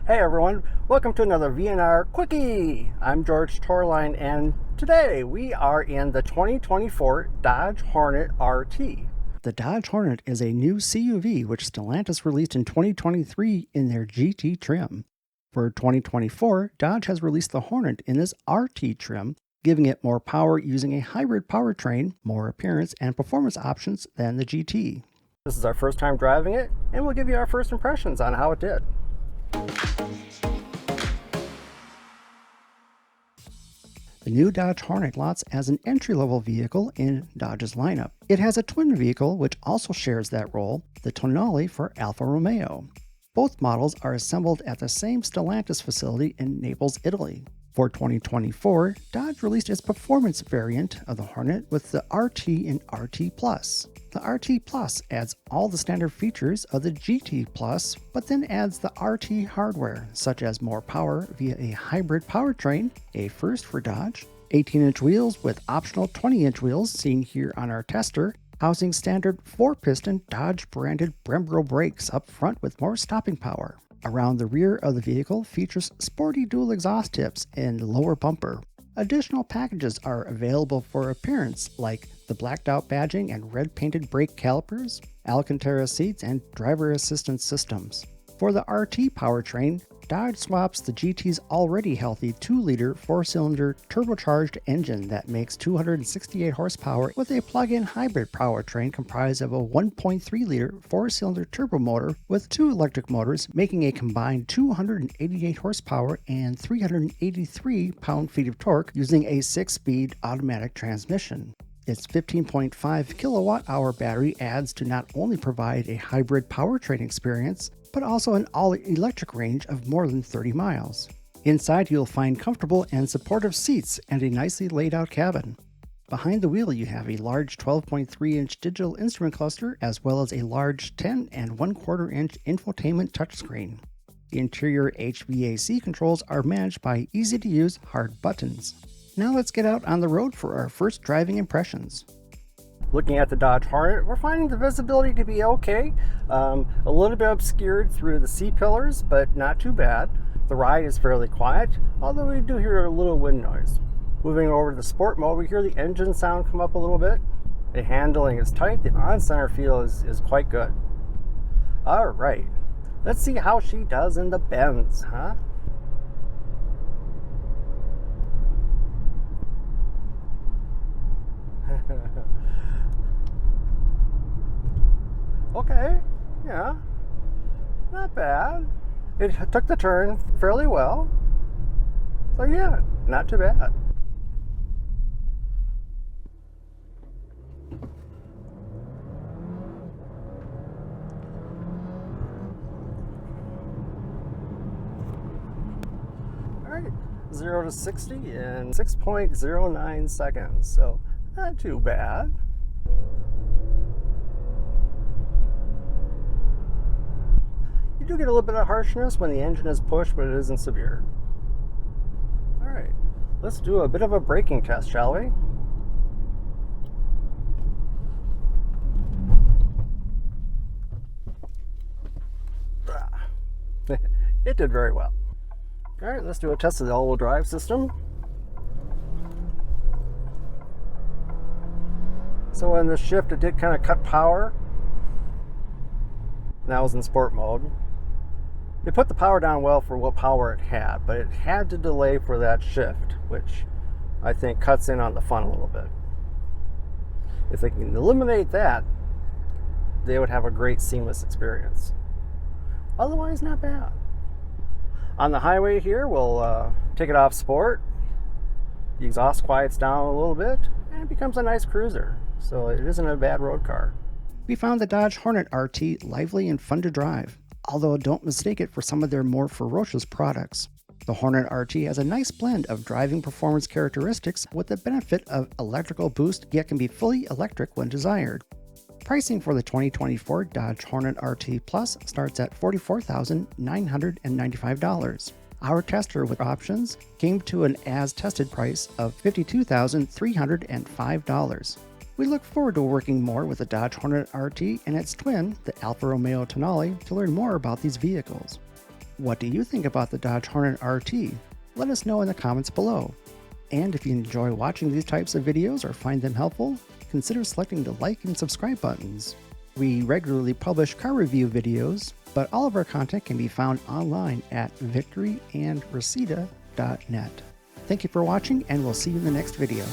Hey everyone, welcome to another VNR Quickie. I'm George Torline, and today we are in the 2024 Dodge Hornet RT. The Dodge Hornet is a new CUV which Stellantis released in 2023 in their GT trim. For 2024, Dodge has released the Hornet in this RT trim, giving it more power using a hybrid powertrain, more appearance and performance options than the GT. This is our first time driving it, and we'll give you our first impressions on how it did. The new Dodge Hornet lots as an entry-level vehicle in Dodge's lineup. It has a twin vehicle which also shares that role, the Tonale for Alfa Romeo. Both models are assembled at the same Stellantis facility in Naples, Italy. For 2024, Dodge released its performance variant of the Hornet with the RT and RT Plus. The RT Plus adds all the standard features of the GT Plus, but then adds the RT hardware, such as more power via a hybrid powertrain, a first for Dodge, 18-inch wheels with optional 20-inch wheels seen here on our tester, housing standard 4-piston Dodge-branded Brembo brakes up front with more stopping power. Around the rear of the vehicle features sporty dual exhaust tips and lower bumper. Additional packages are available for appearance, like the blacked out badging and red painted brake calipers, Alcantara seats, and driver assistance systems. For the RT powertrain, Dodge swaps the GT's already healthy 2-liter 4-cylinder turbocharged engine that makes 268 horsepower with a plug-in hybrid powertrain comprised of a 1.3-liter 4-cylinder turbo motor with 2 electric motors making a combined 288 horsepower and 383 pound-feet of torque using a 6-speed automatic transmission. Its 15.5 kilowatt-hour battery adds to not only provide a hybrid powertrain experience, but also an all-electric range of more than 30 miles. Inside you'll find comfortable and supportive seats and a nicely laid out cabin. Behind the wheel you have a large 12.3-inch digital instrument cluster as well as a large 10 and 1/4-inch infotainment touchscreen. The interior HVAC controls are managed by easy-to-use hard buttons. Now let's get out on the road for our first driving impressions. Looking at the Dodge Hornet, we're finding the visibility to be okay. A little bit obscured through the C-pillars, but not too bad. The ride is fairly quiet, although we do hear a little wind noise. Moving over to the sport mode, we hear the engine sound come up a little bit. The handling is tight, the on-center feel is quite good. Alright, let's see how she does in the bends, huh? Okay, yeah, not bad. It took the turn fairly well. So yeah, not too bad. Alright, 0 to 60 in 6.09 seconds, so not too bad. You do get a little bit of harshness when the engine is pushed, but it isn't severe. Alright, let's do a bit of a braking test, shall we? It did very well. Alright, let's do a test of the all-wheel drive system. So in the shift it did kind of cut power. That was in sport mode. It put the power down well for what power it had, but it had to delay for that shift, which I think cuts in on the fun a little bit. If they can eliminate that, they would have a great seamless experience. Otherwise, not bad. On the highway here, we'll take it off sport. The exhaust quiets down a little bit, and it becomes a nice cruiser. So it isn't a bad road car. We found the Dodge Hornet RT lively and fun to drive, although don't mistake it for some of their more ferocious products. The Hornet RT has a nice blend of driving performance characteristics with the benefit of electrical boost, yet can be fully electric when desired. Pricing for the 2024 Dodge Hornet RT Plus starts at $44,995. Our tester with options came to an as-tested price of $52,305. We look forward to working more with the Dodge Hornet RT and its twin, the Alfa Romeo Tonale, to learn more about these vehicles. What do you think about the Dodge Hornet RT? Let us know in the comments below. And if you enjoy watching these types of videos or find them helpful, consider selecting the like and subscribe buttons. We regularly publish car review videos, but all of our content can be found online at victoryandreseda.net. Thank you for watching, and we'll see you in the next video.